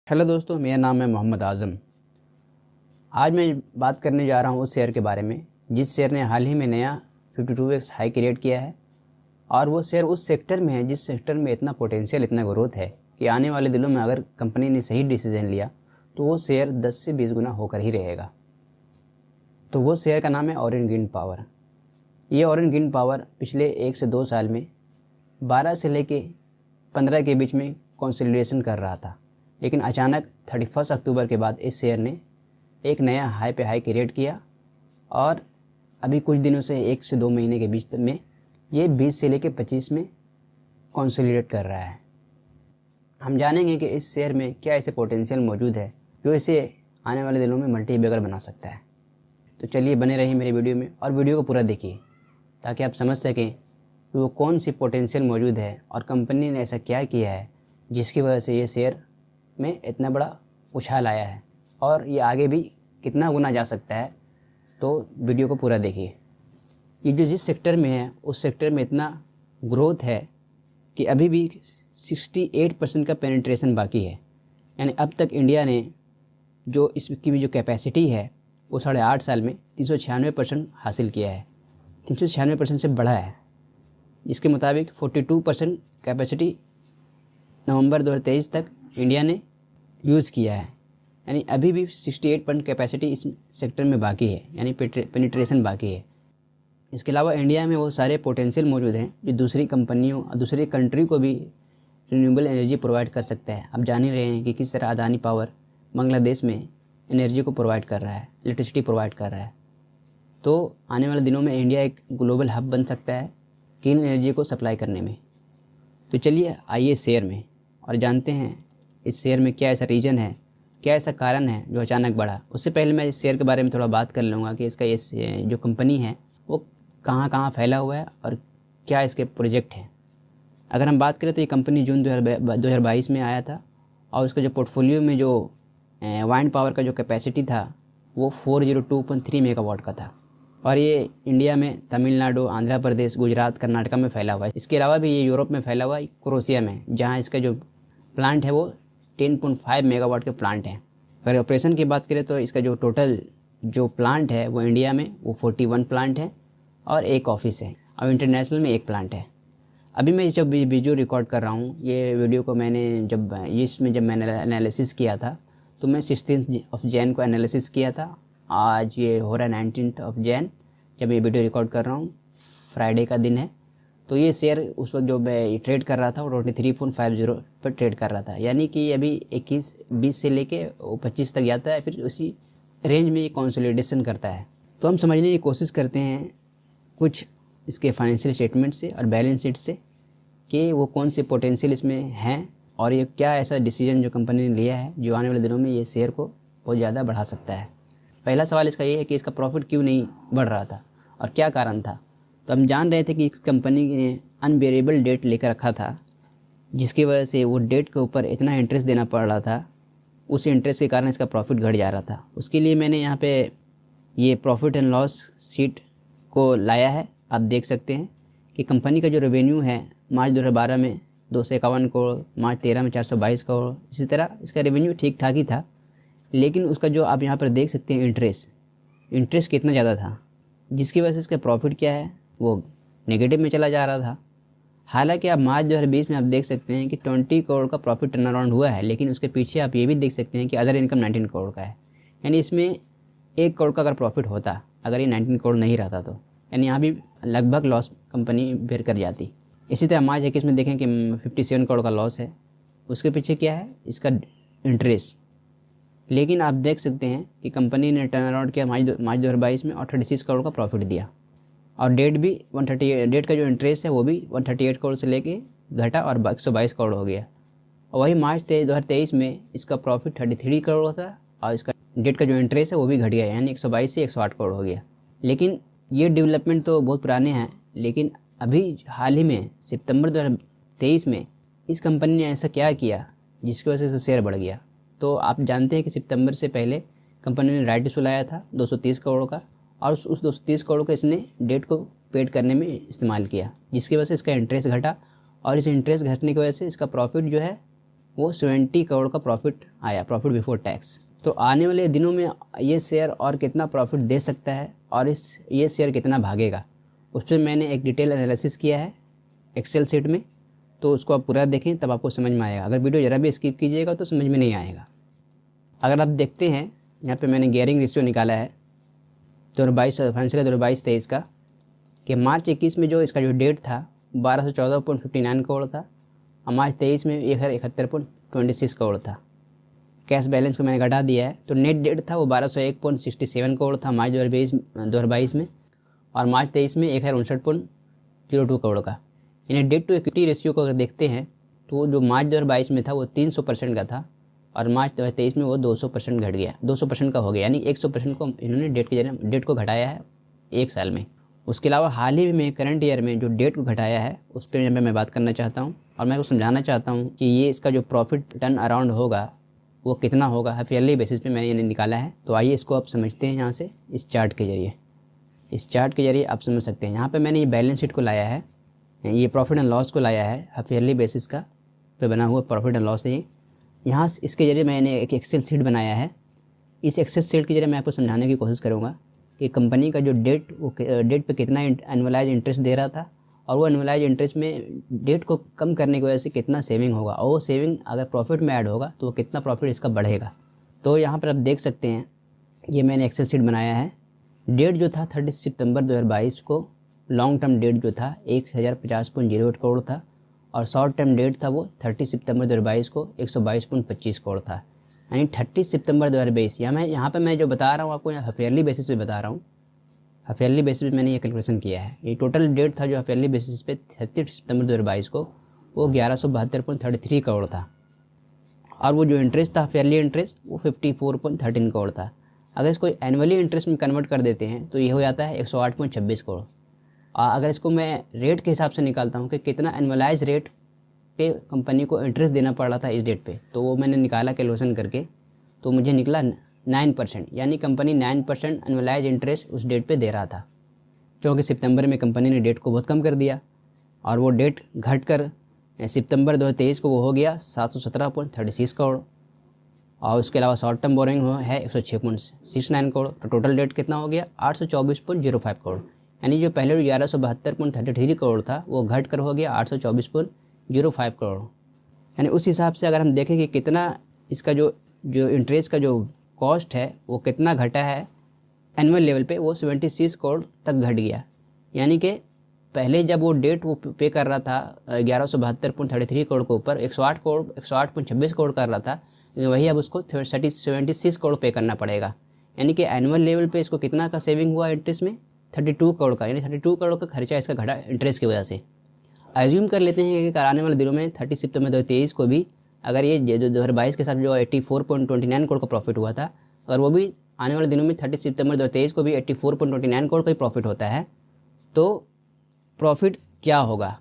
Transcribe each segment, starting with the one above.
Hello दोस्तों, मेरा नाम है मोहम्मद आज़म। आज मैं बात करने जा रहा हूँ उस शेयर के बारे में जिस शेयर ने हाल ही में नया 52x हाई क्रिएट किया है। और वो शेयर उस सेक्टर में है जिस सेक्टर में इतना पोटेंशियल, इतना ग्रोथ है कि आने वाले दिनों में अगर कंपनी ने सही डिसीजन लिया तो वो शेयर 10 से 20 गुना होकर ही रहेगा। तो वो शेयर का नाम है ऑरेंज ग्रीन पावर। ये ऑरेंज ग्रीन पावर पिछले 1 से 2 साल में 12 से लेके 15 के बीच में कंसोलिडेशन कर रहा था, लेकिन अचानक 31 अक्टूबर के बाद इस शेयर ने एक नया हाई पे हाई क्रिएट किया और अभी कुछ दिनों से 1 से 2 महीने के बीच में ये 20 से लेकर 25 में कंसोलिडेट कर रहा है। हम जानेंगे कि इस शेयर में क्या ऐसे पोटेंशियल मौजूद है जो इसे आने वाले दिनों में मल्टी बैगर बना सकता है। तो चलिए बने रहिए मेरे वीडियो में और वीडियो को पूरा देखिए ताकि आप समझ सकें कि वो कौन सी पोटेंशियल मौजूद है और कंपनी ने ऐसा क्या किया है जिसकी वजह से ये शेयर में इतना बड़ा उछाल आया है और ये आगे भी कितना गुना जा सकता है। तो वीडियो को पूरा देखिए। ये जो जिस सेक्टर में है उस सेक्टर में इतना ग्रोथ है कि अभी भी 68% का पेनिट्रेशन बाकी है। यानी अब तक इंडिया ने जो इसकी भी जो कैपेसिटी है वो 8.5 साल में 396% हासिल किया है। 396% से बढ़ा है। इसके मुताबिक 42% कैपेसिटी नवंबर 2023 तक इंडिया ने यूज़ किया है। यानी अभी भी 68% कैपेसिटी इस सेक्टर में बाकी है, यानी पेनिट्रेशन बाकी है। इसके अलावा इंडिया में वो सारे पोटेंशियल मौजूद हैं जो दूसरी कंपनियों और दूसरी कंट्री को भी रिन्यूएबल एनर्जी प्रोवाइड कर सकता है। आप जान ही रहे हैं कि किस तरह अदानी पावर बांग्लादेश में एनर्जी को प्रोवाइड कर रहा है, इलेक्ट्रिसिटी प्रोवाइड कर रहा है। तो आने वाले दिनों में इंडिया एक ग्लोबल हब बन सकता है क्लीन एनर्जी को सप्लाई करने में। तो चलिए आइए शेयर में और जानते हैं इस शेयर में क्या ऐसा रीज़न है, क्या ऐसा कारण है जो अचानक बढ़ा। उससे पहले मैं इस शेयर के बारे में थोड़ा बात कर लूँगा कि इसका ये जो कंपनी है वो कहाँ कहाँ फैला हुआ है और क्या इसके प्रोजेक्ट हैं। अगर हम बात करें तो ये कंपनी जून 2022 में आया था और उसका जो पोर्टफोलियो में जो वाइंड पावर का जो कैपेसिटी था वो 402.3 मेगावाट का था। और ये इंडिया में तमिलनाडु, आंध्र प्रदेश, गुजरात, कर्नाटका में फैला हुआ है। इसके अलावा भी ये यूरोप में फैला हुआ है, क्रोएशिया में, जहाँ इसका जो प्लांट है वो 10.5 मेगावाट के प्लांट हैं। अगर ऑपरेशन की बात करें तो इसका जो टोटल जो प्लांट है वो इंडिया में वो 41 प्लांट है और एक ऑफिस है और इंटरनेशनल में एक प्लांट है। अभी मैं जब वीडियो रिकॉर्ड कर रहा हूँ, ये वीडियो को मैंने जब मैंने एनालिसिस किया था तो मैं 16 जैन को एनालिसिस किया था। आज ये हो रहा है 19 जैन जब ये वीडियो रिकॉर्ड कर रहा हूँ, फ्राइडे का दिन है। तो ये शेयर उस वक्त जो मैं ट्रेड कर रहा था वो 23.50 पर ट्रेड कर रहा था। यानी कि अभी 20 से लेके 25 तक जाता है, फिर उसी रेंज में ये कंसोलिडेशन करता है। तो हम समझने की कोशिश करते हैं कुछ इसके फाइनेंशियल स्टेटमेंट से और बैलेंस शीट से कि वो कौन से पोटेंशियल इसमें हैं और ये क्या ऐसा डिसीजन जो कंपनी ने लिया है जो आने वाले दिनों में ये शेयर को बहुत ज़्यादा बढ़ा सकता है। पहला सवाल इसका ये है कि इसका प्रॉफिट क्यों नहीं बढ़ रहा था और क्या कारण था। तो हम जान रहे थे कि इस कंपनी ने अनबेरेबल डेट लेकर रखा था, जिसकी वजह से वो डेट के ऊपर इतना इंटरेस्ट देना पड़ रहा था, उस इंटरेस्ट के कारण इसका प्रॉफिट घट जा रहा था। उसके लिए मैंने यहाँ पे ये प्रॉफिट एंड लॉस शीट को लाया है। आप देख सकते हैं कि कंपनी का जो रेवेन्यू है मार्च 2012 में 251 करोड़, मार्च 13 में 422 करोड़, इसी तरह इसका रेवेन्यू ठीक ठाक ही था। लेकिन उसका जो आप यहाँ पर देख सकते हैं इंटरेस्ट कितना ज़्यादा था, जिसकी वजह से इसका प्रॉफिट क्या है वो नेगेटिव में चला जा रहा था। हालांकि आप मार्च 2020 में आप देख सकते हैं कि 20 करोड़ का प्रॉफिट टर्न अराउंड हुआ है, लेकिन उसके पीछे आप ये भी देख सकते हैं कि अदर इनकम 19 करोड़ का है। यानी इसमें 1 करोड़ का अगर प्रॉफिट होता, अगर ये 19 करोड़ नहीं रहता तो यानी यहाँ भी लगभग लॉस कंपनी बेयर कर जाती। इसी तरह मार्च 21 में देखें कि 57 करोड़ का लॉस है। उसके पीछे क्या है, इसका इंटरेस्ट। लेकिन आप देख सकते हैं कि कंपनी ने टर्न अराउंड किया मार्च 2022 में और 36 करोड़ का प्रॉफिट दिया और डेट भी 138, डेट का जो इंटरेस्ट है वो भी 138 करोड़ से लेके घटा और 122 करोड़ हो गया। और वही मार्च 2023 में इसका प्रॉफिट 33 करोड़ था और इसका डेट का जो इंटरेस्ट है वो भी घट गया, यानी 122 से 108 करोड़ हो गया। लेकिन ये डेवलपमेंट तो बहुत पुराने हैं, लेकिन अभी हाल ही में सितंबर 2023 में इस कंपनी ने ऐसा क्या किया जिसकी वजह से शेयर बढ़ गया। तो आप जानते हैं कि सितंबर से पहले कंपनी ने राइट इशू लाया था 230 करोड़ का और उस 230 करोड़ का इसने डेट को पेड करने में इस्तेमाल किया, जिसकी वजह से इसका इंटरेस्ट घटा और इस इंटरेस्ट घटने की वजह से इसका प्रॉफिट जो है वो 70 करोड़ का प्रॉफिट आया, प्रॉफिट बिफोर टैक्स। तो आने वाले दिनों में ये शेयर और कितना प्रॉफिट दे सकता है और ये शेयर कितना भागेगा, उस पर मैंने एक डिटेल एनालिसिस किया है एक्सेल शीट में, तो उसको आप पूरा देखें तब आपको समझ में आएगा। अगर वीडियो ज़रा भी स्किप कीजिएगा तो समझ में नहीं आएगा। अगर आप देखते हैं यहाँ पे मैंने गियरिंग रेशियो निकाला है 2022 फाइनेंशियल 2022-23 का, कि मार्च 21 में जो इसका जो डेट था 1214.59 करोड़ था और मार्च 23 में 1071.26 करोड़ था। कैश बैलेंस को मैंने घटा दिया है, तो नेट डेट था वो 1201.67 करोड़ था मार्च 2022 में, और मार्च 23 में 1059.02 करोड़ का। यानी डेट टू इक्विटी रेशियो को अगर देखते हैं तो जो मार्च 2022 में था वो 300% का था और मार्च 2023 में वो 200% घट गया, 200% का हो गया, यानी 100% को इन्होंने डेट को घटाया है एक साल में। उसके अलावा हाल ही में करंट ईयर में जो डेट को घटाया है उस पर मैं बात करना चाहता हूँ और मैं आपको समझाना चाहता हूँ कि ये इसका जो प्रॉफिट टर्न अराउंड होगा वो कितना होगा, हाफ ईयरली बेसिस पे मैंने इन्हें निकाला है। तो आइए इसको आप समझते हैं यहाँ से इस चार्ट के जरिए। इस चार्ट के जरिए आप समझ सकते हैं। यहाँ पे मैंने ये बैलेंस शीट को लाया है, ये प्रॉफिट एंड लॉस को लाया है, हाफ ईयरली बेसिस का पे बना हुआ प्रॉफिट एंड लॉस है ये। यहाँ इसके जरिए मैंने एक एक्सेल शीट बनाया है। इस एक्सेल शीट के जरिए मैं आपको समझाने की कोशिश करूँगा कि कंपनी का जो डेट वो डेट पे कितना एनुअलाइज इंटरेस्ट दे रहा था और वो एनुअलाइज इंटरेस्ट में डेट को कम करने की वजह से कितना सेविंग होगा, और वो सेविंग अगर प्रॉफिट में ऐड होगा तो कितना प्रॉफिट इसका बढ़ेगा। तो यहाँ पर आप देख सकते हैं ये मैंने एक्सेल शीट बनाया है। डेट जो था 30 सितंबर 2022 को लॉन्ग टर्म डेट जो था 1050.08 करोड़ था और शॉर्ट टर्म डेट था वो 30 सितंबर 2022 को 122.25 करोड़ था। यानी 30 सितंबर 2022 या मैं यहाँ पे मैं जो बता रहा हूँ आपको हाफ ईयरली बेसिस पे बता रहा हूँ, हाफ ईयरली बेसिस पे मैंने ये कैलकुलेशन किया है। ये टोटल डेट था जो हाफ ईयरली बेसिस पे 30 सितंबर 2022 को वो 1172.33 करोड़ था और वो जो इंटरेस्ट था हाफ ईयरली इंटरेस्ट वो 54.13 करोड़ था। अगर इसको एनुअली इंटरेस्ट में कन्वर्ट कर देते हैं तो ये हो जाता है 108.26 करोड़। और अगर इसको मैं रेट के हिसाब से निकालता हूँ कि कितना एनुअलाइज रेट पे कंपनी को इंटरेस्ट देना पड़ रहा था इस डेट पे, तो वो मैंने निकाला कैलकुलेशन करके, तो मुझे निकला 9%, यानी कंपनी 9% एनुअलाइज इंटरेस्ट उस डेट पे दे रहा था। क्योंकि सितंबर में कंपनी ने डेट को बहुत कम कर दिया और वो डेट घट कर सितंबर 2023 को वो हो गया 717.36 करोड़ और उसके अलावा शॉर्ट टर्म बोरिंग है 106.69 करोड़। तो टोटल डेट कितना हो गया 824.05 करोड़। यानी जो पहले 1172.33 करोड़ था वो घट कर हो गया 824.05 करोड़। यानी उस हिसाब से अगर हम देखें कि कितना इसका जो इंटरेस्ट का जो कॉस्ट है वो कितना घटा है एनुअल लेवल पे, वो 76 करोड़ तक घट गया। यानी कि पहले जब वो डेट वो पे कर रहा था 1172.33 करोड़ के ऊपर 108.26 करोड़ कर रहा था, वही अब उसको 76 करोड़ पे करना पड़ेगा। यानी कि एनुअल लेवल पे इसको कितना का सेविंग हुआ इंटरेस्ट में 32 करोड़ का, यानी 32 करोड़ का खर्चा इसका घटा इंटरेस्ट की वजह से। एज्यूम कर लेते हैं कि आने वाले दिनों में 30 सितंबर 2023 को भी अगर ये 2022 के साथ जो 84.29 करोड़ का प्रॉफिट हुआ था, अगर वो भी आने वाले दिनों में 30 सितंबर 2023 को भी 84.29 करोड़ का ही प्रॉफिट होता है, तो प्रॉफिट क्या होगा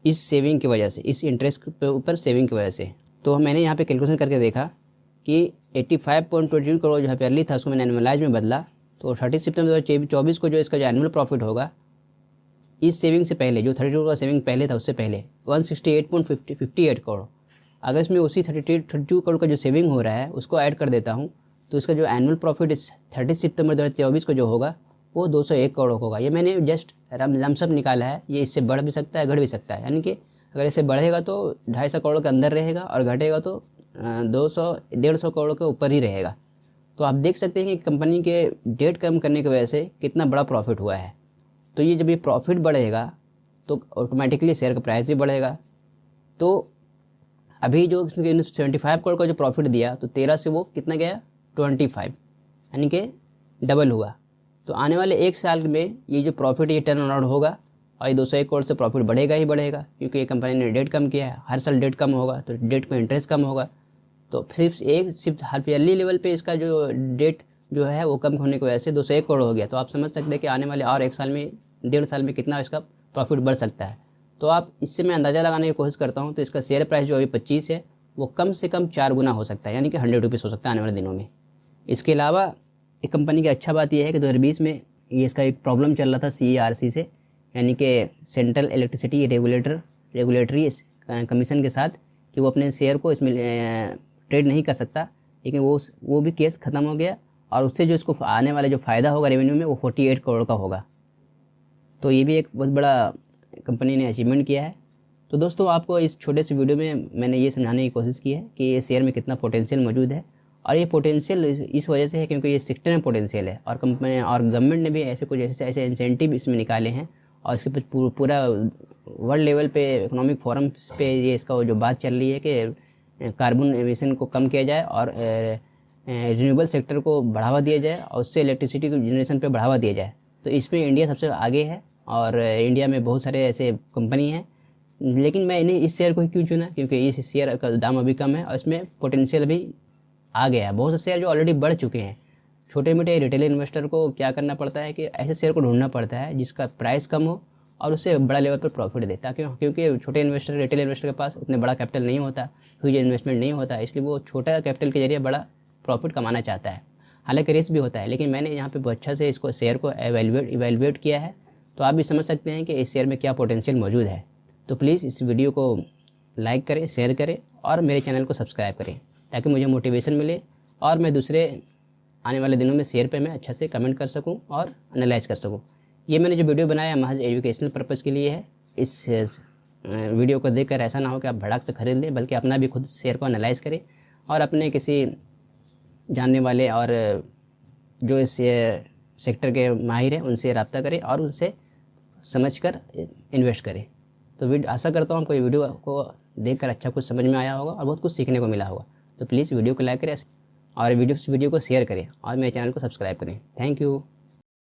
इस सेविंग की वजह से, इस इंटरेस्ट के ऊपर सेविंग की वजह से। तो मैंने यहाँ पे कैलकुलेशन करके देखा कि 85.22 करोड़ जो ईयरली था उसको मैंने एनुअलाइज में बदला, तो 30 सितंबर 2024 को जो इसका जो एनुअल प्रॉफिट होगा इस सेविंग से पहले, जो 32 का सेविंग पहले था उससे पहले 168.58 करोड़, अगर इसमें उसी 32 करोड़ का जो सेविंग हो रहा है उसको ऐड कर देता हूँ तो इसका जो एनुअल प्रॉफिट 30 सितंबर 2024 को जो होगा वो 201 करोड़ होगा। ये मैंने जस्ट लमसम निकाला है, ये इससे बढ़ भी सकता है घट भी सकता है। यानी कि अगर इससे बढ़ेगा तो 250 करोड़ के अंदर रहेगा और घटेगा तो 200-150 करोड़ के ऊपर ही रहेगा। तो आप देख सकते हैं कि कंपनी के डेट कम करने की वजह से कितना बड़ा प्रॉफिट हुआ है। तो ये जब ये प्रॉफिट बढ़ेगा तो ऑटोमेटिकली शेयर का प्राइस भी बढ़ेगा। तो अभी जो 75 करोड़ का जो प्रॉफिट दिया तो 13 से वो कितना गया 25, यानी कि डबल हुआ। तो आने वाले एक साल में ये जो प्रॉफिट ये टर्न अराउंड होगा और ये 201 करोड़ से प्रॉफिट बढ़ेगा ही बढ़ेगा, क्योंकि ये कंपनी ने डेट कम किया है। हर साल डेट कम होगा तो डेट पे इंटरेस्ट कम होगा। तो सिर्फ हाफ ईयरली लेवल पे इसका जो डेट जो है वो कम होने की वजह से 201 करोड़ हो गया। तो आप समझ सकते हैं कि आने वाले और एक साल में 1.5 साल में कितना इसका प्रॉफिट बढ़ सकता है। तो आप इससे मैं अंदाज़ा लगाने की कोशिश करता हूँ तो इसका शेयर प्राइस जो अभी 25 है वो कम से कम 4 गुना हो सकता है, यानी कि 100 रुपीज़ हो सकता है आने वाले दिनों में। इसके अलावा एक कंपनी की अच्छा बात यह है कि 2020 में ये इसका एक प्रॉब्लम चल रहा था CERC से, यानी कि सेंट्रल इलेक्ट्रिसिटी रेगुलेटरी कमीशन के साथ कि वो अपने शेयर को इसमें ट्रेड नहीं कर सकता, लेकिन वो भी केस ख़त्म हो गया और उससे जो इसको आने वाला जो फ़ायदा होगा रेवेन्यू में वो 48 करोड़ का होगा। तो ये भी एक बहुत बड़ा कंपनी ने अचीवमेंट किया है। तो दोस्तों आपको इस छोटे से वीडियो में मैंने ये समझाने की कोशिश की है कि ये शेयर में कितना पोटेंशियल मौजूद है, और ये पोटेंशियल इस वजह से है क्योंकि ये सेक्टर में पोटेंशियल है, और कंपनी और गवर्नमेंट ने भी ऐसे कुछ ऐसे इंसेंटिव इसमें निकाले हैं, और इसके पूरा वर्ल्ड लेवल पे इकोनॉमिक फोरम पे ये इसका जो बात चल रही है कि कार्बन एमिशन को कम किया जाए और रिन्यूएबल सेक्टर को बढ़ावा दिया जाए और उससे इलेक्ट्रिसिटी को जनरेशन पे बढ़ावा दिया जाए। तो इसमें इंडिया सबसे आगे है और इंडिया में बहुत सारे ऐसे कंपनी हैं, लेकिन मैं इन्हें इस शेयर को ही क्यों चुना, क्योंकि इस शेयर का दाम अभी कम है और इसमें पोटेंशियल भी आ गया है। बहुत से शेयर जो ऑलरेडी बढ़ चुके हैं, छोटे मोटे रिटेल इन्वेस्टर को क्या करना पड़ता है कि ऐसे शेयर को ढूंढना पड़ता है जिसका प्राइस कम हो और उससे बड़ा लेवल पर प्रॉफिट दे, ताकि क्योंकि छोटे इन्वेस्टर रिटेल इन्वेस्टर के पास उतने बड़ा कैपिटल नहीं होता, ह्यूज इन्वेस्टमेंट नहीं होता, इसलिए वो छोटा कैपिटल के जरिए बड़ा प्रॉफिट कमाना चाहता है। हालांकि रिस्क भी होता है, लेकिन मैंने यहाँ पे बहुत अच्छा से इसको शेयर को इवेल्युएट किया है, तो आप भी समझ सकते हैं कि इस शेयर में क्या पोटेंशियल मौजूद है। तो प्लीज़ इस वीडियो को लाइक करें, शेयर करें और मेरे चैनल को सब्सक्राइब करें, ताकि मुझे मोटिवेशन मिले और मैं दूसरे आने वाले दिनों में शेयर पे मैं अच्छा से कमेंट कर सकूं और एनालाइज कर सकूं। ये मैंने जो वीडियो बनाया महज एजुकेशनल पर्पज़ के लिए है। इस वीडियो को देखकर ऐसा ना हो कि आप भड़क से खरीद लें, बल्कि अपना भी खुद शेयर को एनालाइज करें और अपने किसी जानने वाले और जो इस सेक्टर के माहिर हैं उनसे रब्ता करें और उनसे समझकर इन्वेस्ट करें। तो आशा करता हूँ आपको ये वीडियो को देखकर अच्छा कुछ समझ में आया होगा और बहुत कुछ सीखने को मिला होगा। तो प्लीज़ वीडियो को लाइक करें और वीडियो को शेयर करें और मेरे चैनल को सब्सक्राइब करें। Thank you.